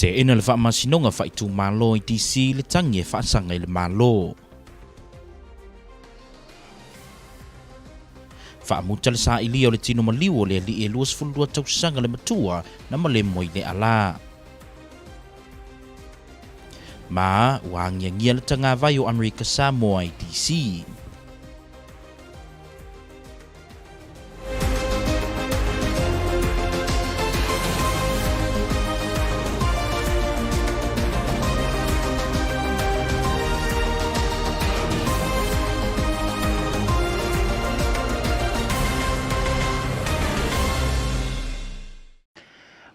te ina le whaamasinonga whaitu malo I DC le tangi e whaasanga I le malo. Whaamuta le saa ilia o le tino maliu o le li e luas fulua tausanga le matua na male moi le ala. Ma, wangia le tanga vai o Amerika Samoa I DC.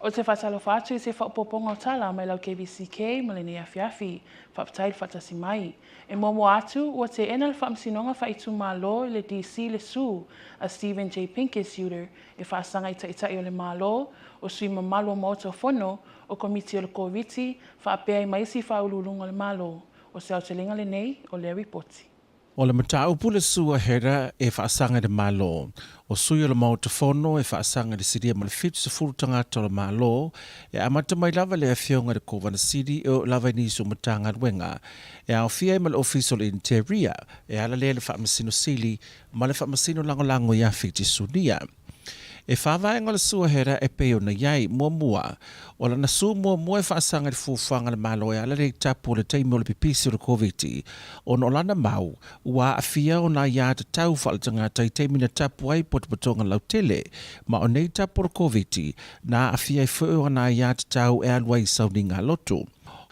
O te whatalo whātu I se whapoponga o tala mai lau KVCK ma le nea whiawhi, whapatail whatasi mai. E momo atu, o te enal whaamsinonga whaitu mālo I le DC le su, a Stephen J. Pincus Uter, e whaasanga I taitai o le mālo, o sui mamalo mo o whono, o komiti o le Kvzktv, whaapea I maisi whaululunga le mālo, o se au te linga le nei o le ripoti. O le matau pule sua hera e whaasanga de malo. O sui o le mau te whono e whaasanga de siria ma le fitu se furu tangata o le malo. E amata mai lava le awhionga de Kovana City o lava nisu matanga ruenga. E au fia ma le official interior e ala le whaamasino sili ma le whaamasino lango ya fiti sunia. E whaawaenga le sua hera e peo na iai mua o la nasu mua e whaasanga le fuwhanga le malo e ala le tapu le teimi o le pipisi o le Kvzktv o no lana mau ua a fia o na ia te tau whaalatangata I teimi na tapu ai potopatonga lautele ma o nei tapu o le Kvzktv na a fia I wheo o na ia te tau e alua I sauni ngā loto.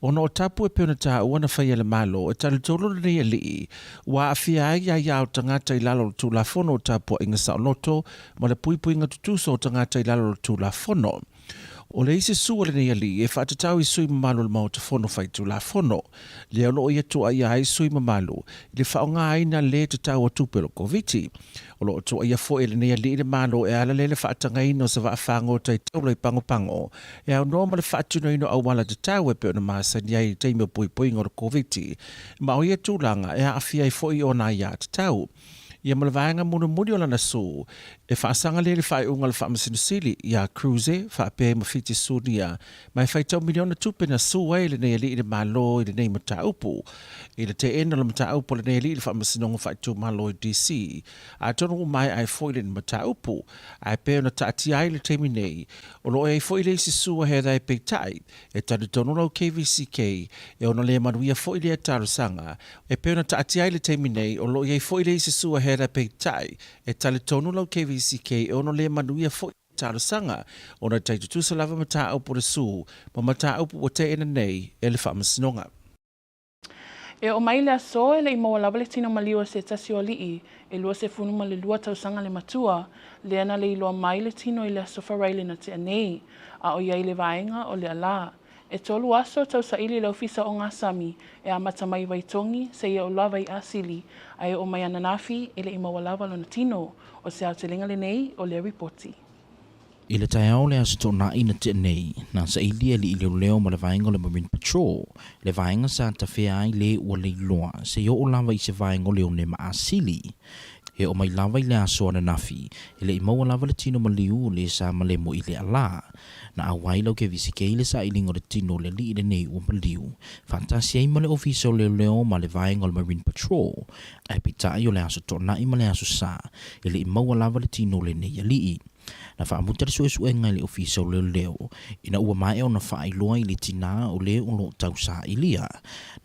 Ono o tapu e peona tā uana whaia le malo e tali tolo le rea lii wa a fia ai ia o tangata I lalo tu la fono o tapu inga sao loto ma le pui inga tutuso o tangata I lalo tu la fono. O le isi sua le rea lii e whaatatau I sui mamalo le mao te fono whai tu la fono. Le ono o iatua ia ai sui mamalo le whaonga aina le te tau o tupelo Kvzktv. O lo toa ia fo ele nea li le malo e ala le whaatanga ino sa whaafango tai taula I pango. E au norma le whaatuna ino au wala te tau e pe ona maasa ni ai teime pui ngor Kvzktv. Ma o ia tūlanga e a awhia I fo I ona ia te tau. Ia malawaenga muni o lana so e whaasanga le whai unga le whaamasino sili ia cruise whaape mawhiti sunia mai whaitau miliona tupena sua le nei li le malo I le nei mataupu I le te ena le mataupu le nei li le whaamasinonga whaitu malo I DC a tono mai ai foi le mataupu ai pe ona taati ai le teimi nei o lo e foi le isi sua he dai peitai e tadu tono lau KVCK e ona le manuia foi le tarusanga e pe ona taati ai le teimi nei o lo e foi le isi sua hera peitai e tale tonu lau KVCK e ono le manuia fo talo sanga ona taitu tu salava mata au por su ma mata au o te ena nei e le whaamasinoga. E o mai lea so e le I maua lava le tino maliu se tasi o lii e lua se funuma le lua tausanga le matua le ana le iloa mai le tino I le sofa raile na te anei a o iai le vaenga o le ala. E tolu aso tau sa ili le ofisa o ngā sami e a mata mai waitongi se ia o lava I asili ai o mai ananafi e le I maua lava lona tino o se au te linga le nei o le ripoti. I le tai au le aso tōna ina te nei, na sa ili e li leo ma le vaenga le Marine Patrol, le vaenga sa ta whea ai le ua le iloa, se yo o lava I se vaenga leo ne ma asili. E o mai lava I le aso ana nafi, e le I maua lava le tino maliu le sa ma le mo I le ala. Na awai lau KVCK le sa ilingo le tino le li le nei ua maliu. Fantasi ai ma le ofiso leo ma le vaenga le Marine Patrol, ai pitai o le aso tōna I ma le aso sa, e le I maua lava le tino le nei alii. Na whaamuta le sue ngai le ofisa o leo. Ina ua mai o na whaailoa I le tina o le o lo tausa ilia.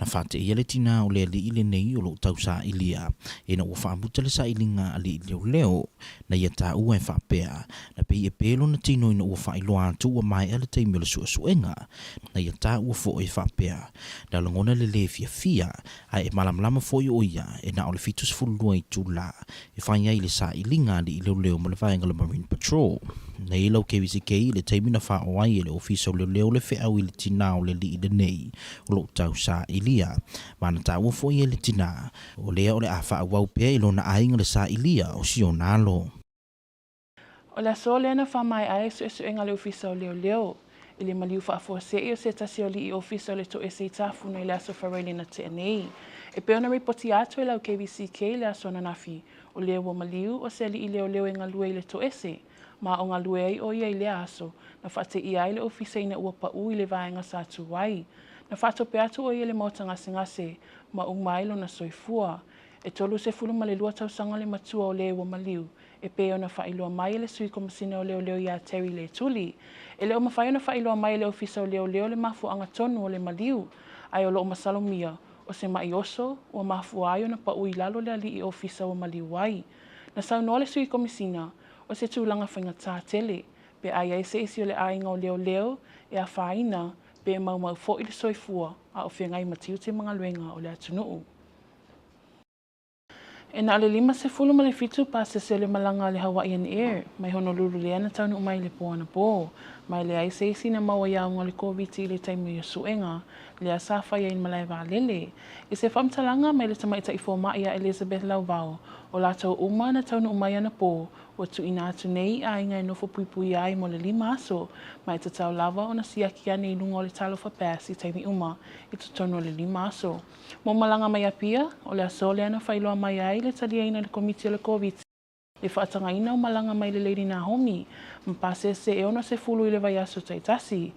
Na whaate ia le tina o le ali ile nei o lo tausa ilia. Ina ua whaamuta le sa ilinga ali leo. Na ia ta ua e whaapea. Na pe ia pelo na tino ina ua whaailoa atu ua mai ale teimi o le suenga. Na ia ta ua fo e whaapea. Na langona le fia. Ai e malamlama fo I oia. E na o le fitus fulua I tula. E whaia I le sa ilinga ali leo ma le vaenga le Marine Patrol. Na ilau KVCK le teimi na whaoai e le ofisa o leo le wheau I le tina o le li le nei o lo tau sa ilia. Mana ta ua fo I le tina o lea o le a whaawau pea I lo na ainga le sa ilia o si o nalo. O le aso lea na whamai ai su enga le ofisa o leo. I le maliu whaafose I o se tasi o li I ofisa o le to ese I tafuna I le aso whareile na te anei. E peona ripoti atu e lau KVCK le aso na nafi o leo o maliu o se li I leo enga lua I le to ese. ma o ngā lue ai o ia i le aso, na whaate i ai le ofisa ina ua pa ui le vaenga sa atu wai. Na whaato pe atu o ia le mauta ngase ma umailo na soifua. E tolu se fulu ma le lua tausanga le matua o le ua maliu. E pe ona whailua mai le sui komasina o leo ia Terry le tuli. E leo mawhai ona whailua mai le ofisa o leo le mafu anga tonu o le maliu. Ai o loo masalomia o se mai oso o mafu ai ona pa ui lalo le ali i ofisa o maliu wai. Na sau no le sui komasina o se tūlanga whainga tā tele. Pe ai ai se isi o le ainga o leo e a whaina pe mau fo i le soifua a o whengai matiu te mga luenga o le atunuu. E na le 5 ma le fitu pa se le malanga le Hawaii and Air, mai Honolulu le ana taunu umai le poana po. Mai le ai se isi na maua iau ngā le COVID le taimu i suenga, le a safa ia in malai wā lele. I se whamtalanga mai le tamaita i fōma ia Elizabeth Lauvao, o lātou uma na taunu umai ana po, o tu ina atu nei a inga e nofo puipui ai mo le 5 aso, mai te tau lava o na siaki ane i lunga o le talofa pass i taimi uma i tu tonu o le 5 aso. Mo malanga mai apia, o le aso le ana whailoa mai ai le talia ina le komiti o le COVID. Le whaatanga ina o malanga mai le Lady Naomi, mpase se e ona se fulu i le vai aso taitasi.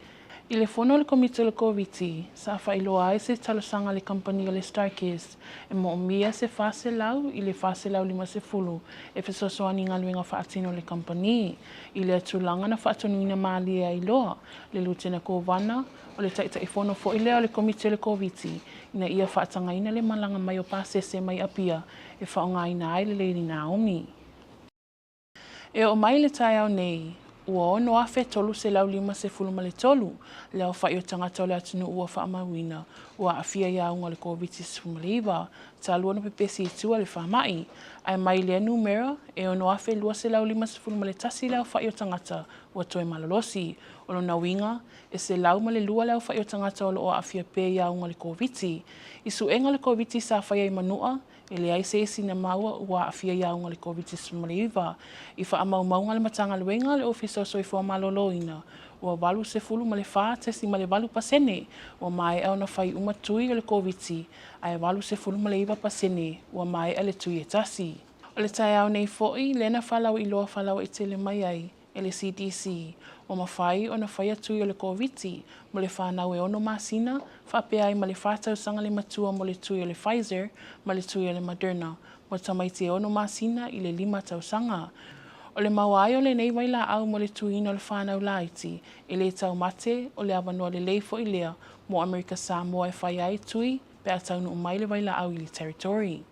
I le fono le komiti o le COVID, sa whailoa ai se talosanga le company o le Starkiss, e mo mia se fase lau i le fase lau 50, e fesosoani ngā luenga whaatino le company. I le atulanga na whaatonuina maalia i loa, le lutena kovana, o le taita i fono fo i lea o le komiti o le COVID, ina ia whaatanga ina le malanga mai o pase se mai apia, e whaonga ina ai le Lady Naomi. E o mai le tai au nei, ua ono afe tolu se lau 50 ma le tolu, leo whai o tangata o le atunu ua whaamawina, ua afia ia unga le COVID-19, ta lua na pepesi i tua le whamai, ai mai le numera, e ono afe lua se lau 50 ma le tasi leo whai o tangata, ua toe malolosi, o lo na winga, e se lau ma le lua leo whai o tangata o lo o afia pe ia unga le COVID. Isu enga le COVID sa whai ai manua, e le ai se isi na maua ua afia ia unga le COVID-19. I wha amau maunga le matanga luenga le ofisa o soifua maloloina. Ua walu se fulu ma le wha tesi ma le walu pasene. Ua mai au na whai umatui o le COVID. Ai walu se fulu ma le iwa pasene. Ua mai ale tui e tasi. O le tai au nei foi, lena whalau i loa whalau i tele mai ai. E le CDC. O mawhai o na whai atui o le COVID. Mo le whanau e ono masina, whape ai ma le whatau sanga le matua mo le tui o le Pfizer, ma le tui o le Moderna. Mo tamaiti e ono masina i le 5 tau sanga. O le mawai o le nei waila au mo le tui ino le whanau laiti, e le tau mate o le awanoa le leifo i lea, mo Amerika Samoa e whai ai tui, pe a taunu umai le waila au i le territory.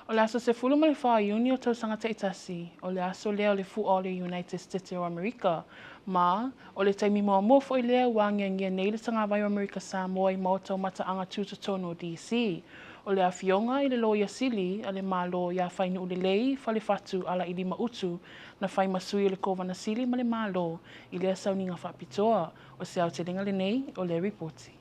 O le aso se fulu ma le wha iuni o tau sanga taitasi, o le aso lea o le fu o le United States o Amerika, ma o le taimi mua mua fo i lea wangia nei le tanga vai o Amerika Samoa i maotau mata anga tutotono DC. O le awhionga i le lo ia sili, a le malo ia whainu u le lei, whale fatu ala i 5 utu, na whai masui o le kovana sili ma le malo, i lea sauninga whapitoa, o se au te ringa le nei o le reporti.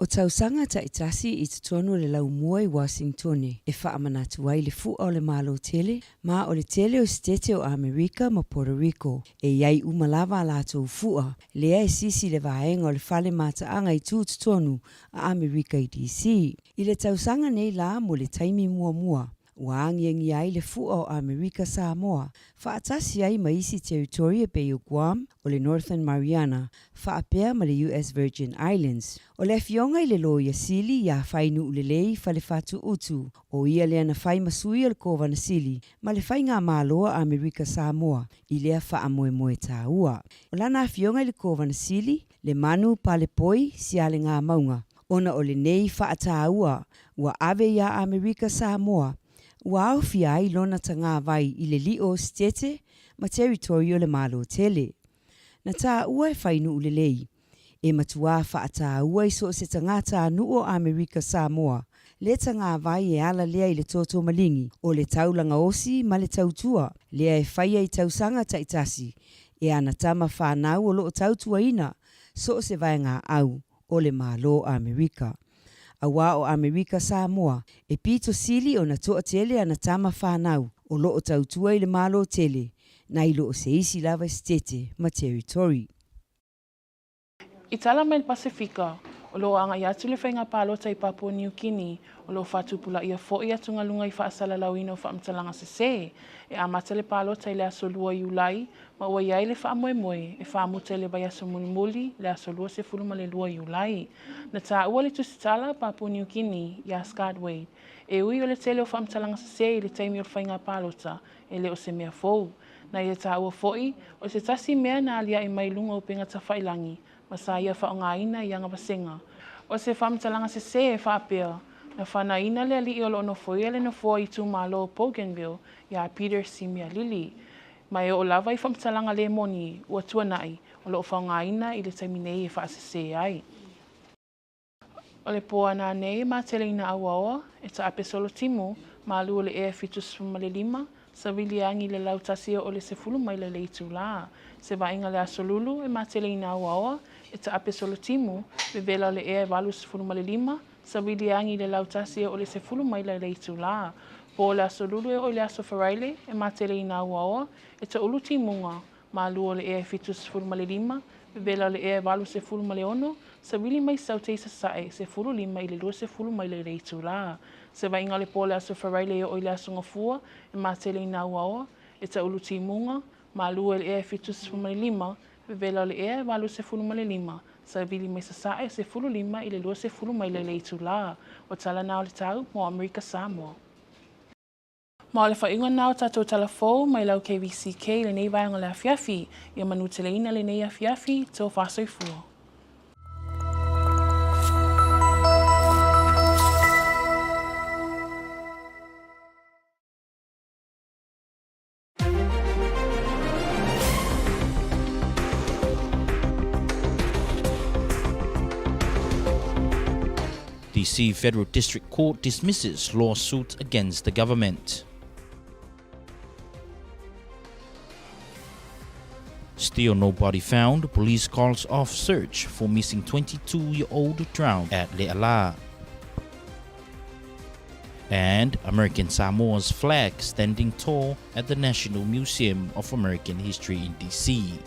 O tausanga ta itasi i tutonu le lau mua i Washington e whaamanatu ai le fua o le malo tele, ma o le tele o stete o Amerika ma Puerto Rico, e iai umalava lato fua, lea e sisi le vaenga o le fale mata anga i tutonu a Amerika i DC. I le tausanga nei la mo le taimi mua. Waangiangi ai le fua o Amerika Samoa, whaatasi ai maisi territory e pe o Guam o le Northern Mariana, whaapea ma le US Virgin Islands. O le fionga i le loia sili ia whainu ulelei whale fatu utu, o ia lea na whai masui o le kovana sili, ma le whai ngā māloa Amerika Samoa, i lea whaamoe tā ua. O lana fionga i le kovana sili, le manu pale poi si ale ngā maunga. Ona o le nei whaata ua, ua ave ia Amerika Samoa, ua au fia ai lona tanga vai i le lio stete ma territorio le malo tele. Na tā ua e whainu ulelei. E matua whaata ua i so se tangata nuo Amerika Samoa. Le tanga vai e ala lea i le toto malingi o le taulanga osi ma le tautua. Lea e whaia i tausanga taitasi. E ana tama whanau o loo tautua ina so se vai ngā au o le malo Amerika. Awa o Amerika Samoa, e pito sili o na toa tele ana tama whanau o loo tautua i le malo tele, na i loo se isi lava stete ma territory. I tala mai Pasifika, O lo anga ia tule whainga pālota i Papua New Guinea, o lo whatupula ia fo ia tunga lunga i whaasala lauina o whaamtalanga se. E amatele pālota i le aso lua i ulai, ma ua iai le whaamoemoe, e whaamuta le vai aso mulimuli, le aso lua se fuluma le lua i ulai. Na tā ua le tusitala Papua New Guinea, ia Scott Wade, e ui o le tele o whaamtalanga se i le taimi o whainga pālota, e le o se mea fou. Na ia tā ua foi, o se tasi mea na alia i mai lunga o penga ta whailangi, ma sa ia whaongaina i anga wasenga. O se whaamtalanga se e whaapea, na whanaina le ali i olo no foi ele no foi i tū malo o Bougainville, ia Peter Simia Lili. Mai o lava i whaamtalanga le moni, ua tuanai, o lo whaongaina i le taiminei e whaasese ai. O le poa nā nei, mā teleina awaoa, e ta ape solo timu, mā lua le ea fitus fumalelima, sa wili angi le lautasia o le se fulu mai le leitu la. Se vainga le asolulu e matele ina awaoa, e ta ape solo timu, me vela le ea valu se fulu mai le lima, sa wili angi le lautasia o le se fulu mai le leitu la. Po le asolulu e o le aso faraile, e matele ina awaoa, e ta ulu timunga, ma lua le ea fitu se fulu mai le lima, me vela le ea valu se fulu mai le ono, sa wili mai saute sa sae se fulu lima i le lua se fulu mai le leitu la. Se vai inga le pole aso wharaile o i le aso ngafua, e mātele i nā uaoa, e ta ulu timunga, mā lua le ea fitu se fulu lima, e vela le ea walu se fulu lima, sa vili mai sa sae se fulu lima i le lua se fulu mai le leitu la, o tala nao le tau mo Amerika Samoa. Ma le whainga nao tātou talafou mai lau KVCK le nei vaianga le afiafi, ia manu teleina le nei afiafi tō whasoifua. DC Federal District Court dismisses lawsuit against the government. Still no body found, police calls off search for missing 22-year-old drowned at Le'ala. And American Samoa's flag standing tall at the National Museum of American History in DC.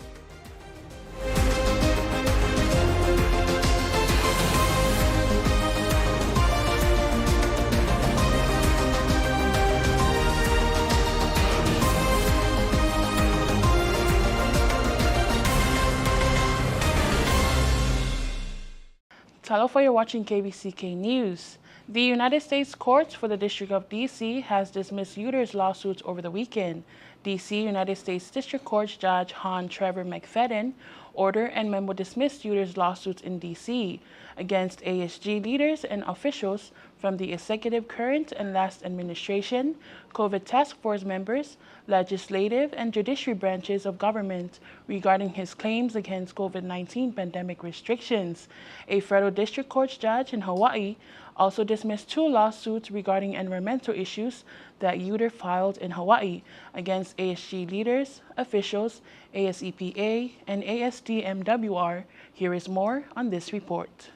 Talofa, you're watching KVCK News. The United States Court for the District of D.C. has dismissed Uter's lawsuits over the weekend. D.C. United States District Court Judge Han Trevor McFadden ordered and memo dismissed Uter's lawsuits in D.C. against ASG leaders and officials from the executive current and last administration, COVID task force members, legislative and judiciary branches of government regarding his claims against COVID-19 pandemic restrictions. A federal district court judge in Hawaii also dismissed 2 lawsuits regarding environmental issues that Uter filed in Hawaii against ASG leaders, officials, ASEPA, and ASDMWR. Here is more on this report.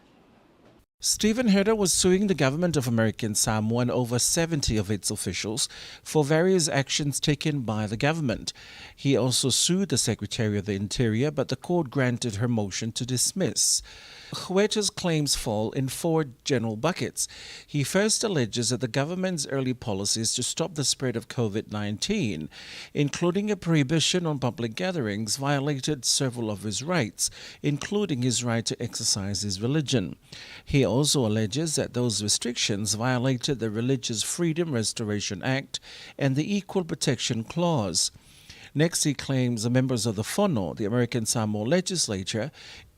Stephen Herder was suing the government of American Samoa and over 70 of its officials for various actions taken by the government. He also sued the Secretary of the Interior, but the court granted her motion to dismiss. Huerta's claims fall in 4 general buckets. He first alleges that the government's early policies to stop the spread of COVID-19, including a prohibition on public gatherings, violated several of his rights, including his right to exercise his religion. He also alleges that those restrictions violated the Religious Freedom Restoration Act and the Equal Protection Clause. Next, he claims the members of the Fono, the American Samoa legislature,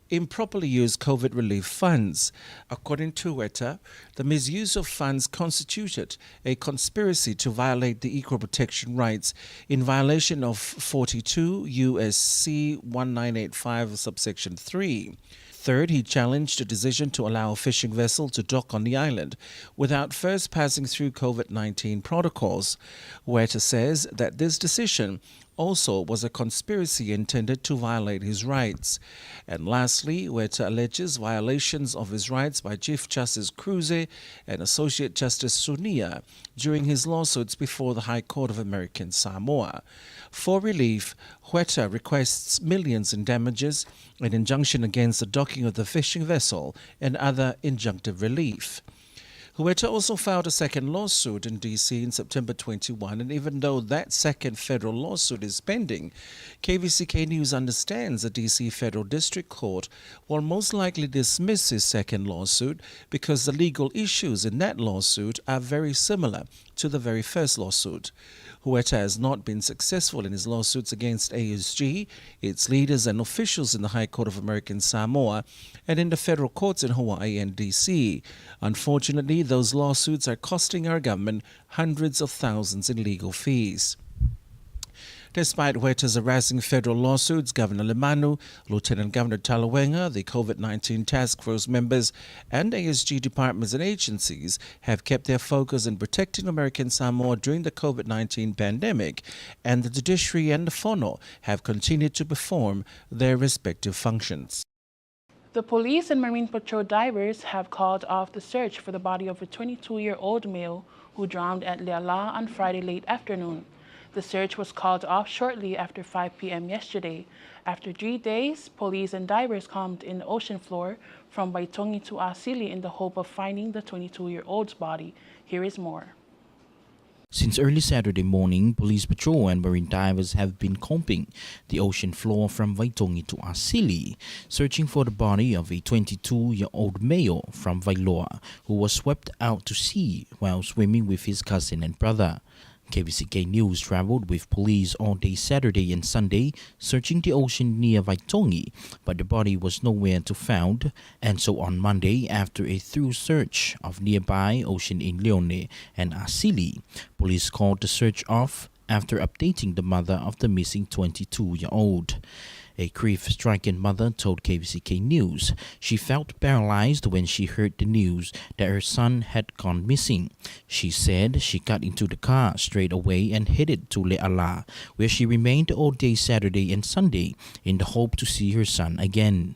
improperly used COVID relief funds. According to Huerta, the misuse of funds constituted a conspiracy to violate the equal protection rights in violation of 42 U.S.C. 1985 subsection 3. Third, he challenged a decision to allow a fishing vessel to dock on the island without first passing through COVID-19 protocols. Huerta says that this decision also was a conspiracy intended to violate his rights. And lastly, Huerta alleges violations of his rights by Chief Justice Kvzktv and Associate Justice Sunia during his lawsuits before the High Court of American Samoa. For relief, Huerta requests millions in damages, an injunction against the docking of the fishing vessel, and other injunctive relief. Huerta also filed a second lawsuit in D.C. in September 21, and even though that second federal lawsuit is pending, KVCK News understands the D.C. Federal District Court will most likely dismiss his second lawsuit because the legal issues in that lawsuit are very similar to the very first lawsuit. Huerta has not been successful in his lawsuits against ASG, its leaders and officials in the High Court of American Samoa, and in the federal courts in Hawaii and D.C. Unfortunately, those lawsuits are costing our government hundreds of thousands in legal fees. Despite Huerta's harassing federal lawsuits, Governor Lemanu, Lieutenant Governor Talawenga, the COVID-19 task force members, and ASG departments and agencies have kept their focus in protecting American Samoa during the COVID-19 pandemic, and the judiciary and the Fono have continued to perform their respective functions. The police and Marine Patrol divers have called off the search for the body of a 22-year-old male who drowned at Leala on Friday late afternoon. The search was called off shortly after 5 p.m. yesterday. After 3 days, police and divers combed in the ocean floor from Waitongi to Asili in the hope of finding the 22-year-old's body. Here is more. Since early Saturday morning, police patrol and marine divers have been combing the ocean floor from Waitongi to Asili, searching for the body of a 22-year-old male from Wailoa who was swept out to sea while swimming with his cousin and brother. KVCK News traveled with police all day Saturday and Sunday, searching the ocean near Waitongi, but the body was nowhere to found, and so on Monday, after a thorough search of nearby ocean in Leone and Asili, police called the search off after updating the mother of the missing 22-year-old. A grief-stricken mother told KVCK News she felt paralyzed when she heard the news that her son had gone missing. She said she got into the car straight away and headed to Leala, where she remained all day Saturday and Sunday in the hope to see her son again.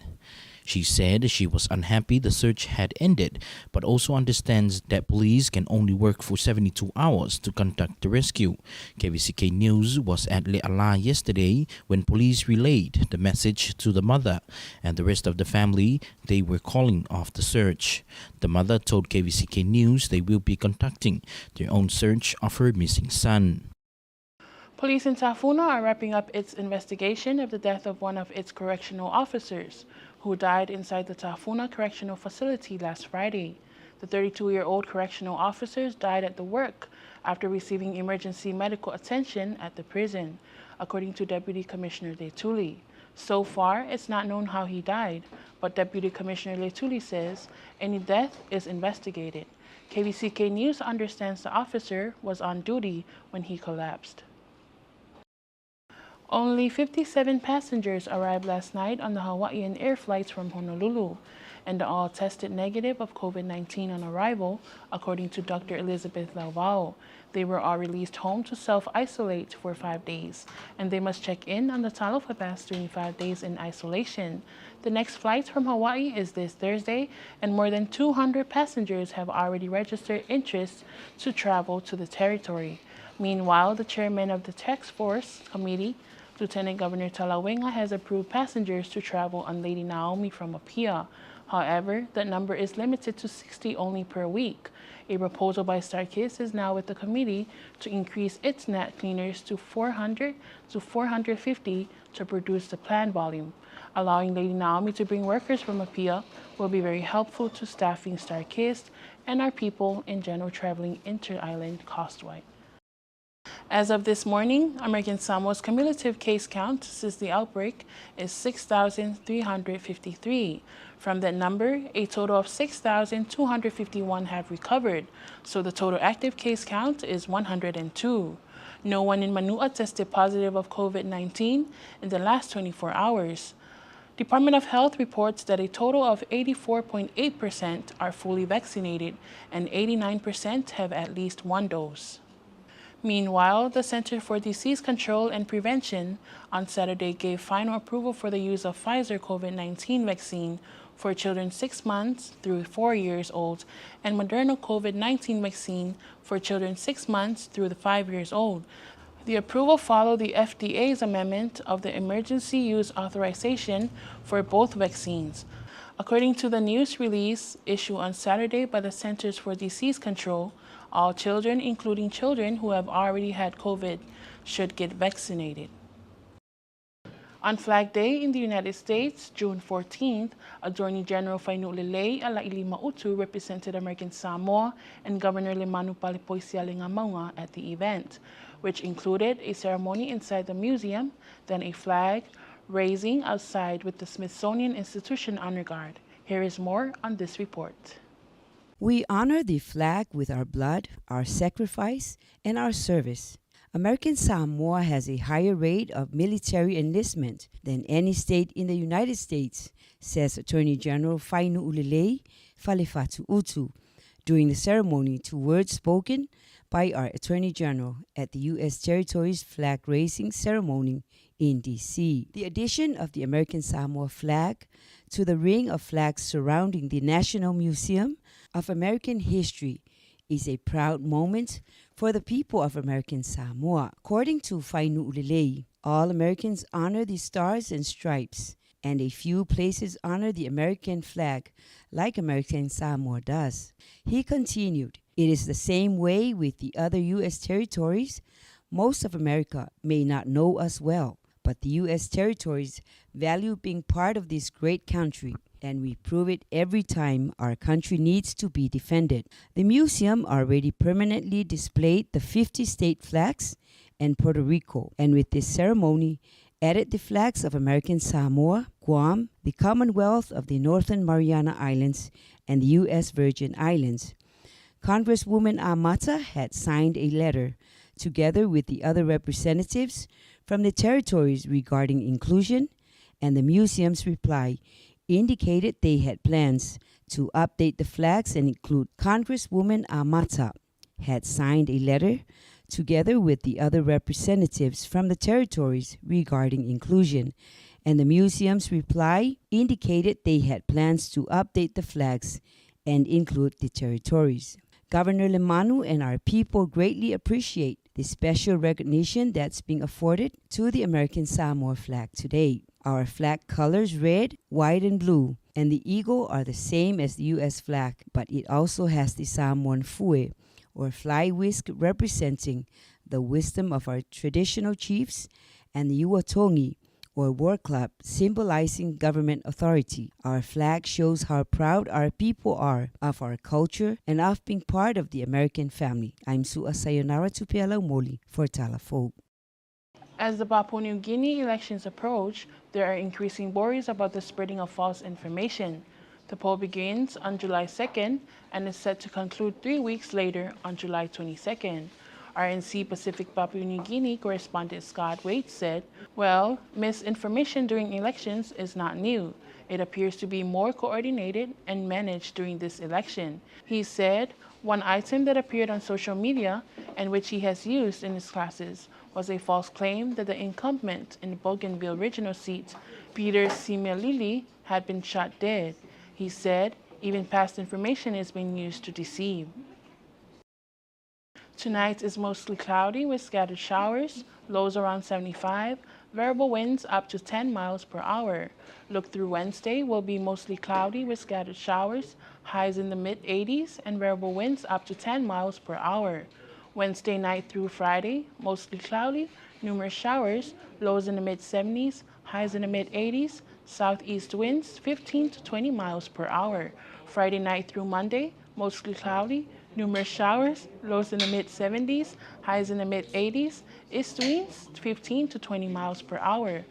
She said she was unhappy the search had ended, but also understands that police can only work for 72 hours to conduct the rescue. KVCK News was at Leala yesterday when police relayed the message to the mother and the rest of the family they were calling off the search. The mother told KVCK News they will be conducting their own search of her missing son. Police in Tafuna are wrapping up its investigation of the death of one of its correctional officers, who died inside the Tafuna Correctional Facility last Friday. The 32-year-old correctional officer died at the work after receiving emergency medical attention at the prison, according to Deputy Commissioner Letuli. So far, it's not known how he died, but Deputy Commissioner Letuli says any death is investigated. KVCK News understands the officer was on duty when he collapsed. Only 57 passengers arrived last night on the Hawaiian air flights from Honolulu, and all tested negative of COVID-19 on arrival, according to Dr. Elizabeth Lauvao. They were all released home to self-isolate for 5 days, and they must check in on the Talofa Pass during 5 days in isolation. The next flight from Hawaii is this Thursday, and more than 200 passengers have already registered interest to travel to the territory. Meanwhile, the chairman of the task force committee, Lieutenant Governor Talawenga, has approved passengers to travel on Lady Naomi from Apia. However, that number is limited to 60 only per week. A proposal by StarKids is now with the committee to increase its net cleaners to 400 to 450 to produce the planned volume. Allowing Lady Naomi to bring workers from Apia will be very helpful to staffing StarKids and our people in general traveling inter-island cost-wise. As of this morning, American Samoa's cumulative case count since the outbreak is 6,353. From that number, a total of 6,251 have recovered, so the total active case count is 102. No one in Manua tested positive of COVID-19 in the last 24 hours. Department of Health reports that a total of 84.8% are fully vaccinated and 89% have at least one dose. Meanwhile, the Center for Disease Control and Prevention on Saturday gave final approval for the use of Pfizer COVID-19 vaccine for children 6 months through 4 years old and Moderna COVID-19 vaccine for children 6 months through 5 years old. The approval followed the FDA's amendment of the emergency use authorization for both vaccines. According to the news release issued on Saturday by the Centers for Disease Control, all children, including children who have already had COVID, should get vaccinated. On Flag Day in the United States, June 14th, Attorney General Fainulelei Alaili Mautu represented American Samoa and Governor Lemanu Palipoisialinga at the event, which included a ceremony inside the museum, then a flag raising outside with the Smithsonian Institution Honor Guard. Here is more on this report. We honor the flag with our blood, our sacrifice, and our service. American Samoa has a higher rate of military enlistment than any state in the United States, says Attorney General Fainulelei Falefatu Utu during the ceremony to words spoken by our Attorney General at the U.S. Territories flag raising ceremony in D.C. The addition of the American Samoa flag to the ring of flags surrounding the National Museum of American History is a proud moment for the people of American Samoa. According to Fainulelei, all Americans honor the stars and stripes, and a few places honor the American flag like American Samoa does. He continued, "It is the same way with the other U.S. territories. Most of America may not know us well, but the U.S. territories value being part of this great country, and we prove it every time our country needs to be defended." The museum already permanently displayed the 50 state flags and Puerto Rico, and with this ceremony, added the flags of American Samoa, Guam, the Commonwealth of the Northern Mariana Islands, and the U.S. Virgin Islands. Congresswoman Amata had signed a letter, together with the other representatives from the territories regarding inclusion, and the museum's reply indicated they had plans to update the flags and include. Congresswoman Amata had signed a letter together with the other representatives from the territories regarding inclusion, and the museum's reply indicated they had plans to update the flags and include the territories. Governor Lemanu and our people greatly appreciate the special recognition that's being afforded to the American Samoa flag today. Our flag colors red, white, and blue, and the eagle are the same as the U.S. flag, but it also has the Samoan fue, or fly whisk, representing the wisdom of our traditional chiefs, and the Uatongi, or war club, symbolizing government authority. Our flag shows how proud our people are of our culture and of being part of the American family. I'm Su'a Sayonara Tupiala Umoli for Talafo. As the Papua New Guinea elections approach, there are increasing worries about the spreading of false information. The poll begins on July 2nd and is set to conclude 3 weeks later on July 22nd. RNC Pacific Papua New Guinea correspondent Scott Waite said, "Well, misinformation during elections is not new. It appears to be more coordinated and managed during this election." He said, one item that appeared on social media and which he has used in his classes was a false claim that the incumbent in the Bougainville regional seat, Peter Simelili, had been shot dead. He said, even past information is being used to deceive. Tonight is mostly cloudy with scattered showers, lows around 75, variable winds up to 10 miles per hour. Look through Wednesday will be mostly cloudy with scattered showers, highs in the mid-80s, and variable winds up to 10 miles per hour. Wednesday night through Friday, mostly cloudy, numerous showers, lows in the mid-70s, highs in the mid-80s, southeast winds 15 to 20 miles per hour. Friday night through Monday, mostly cloudy, numerous showers, lows in the mid-70s, highs in the mid-80s, east winds 15 to 20 miles per hour.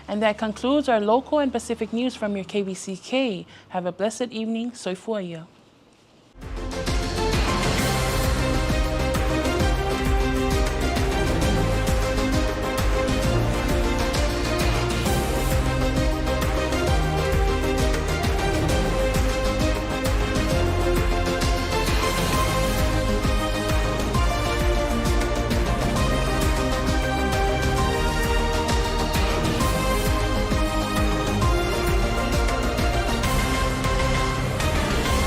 And that concludes our local and Pacific news from your KVCK. Have a blessed evening. Soifua.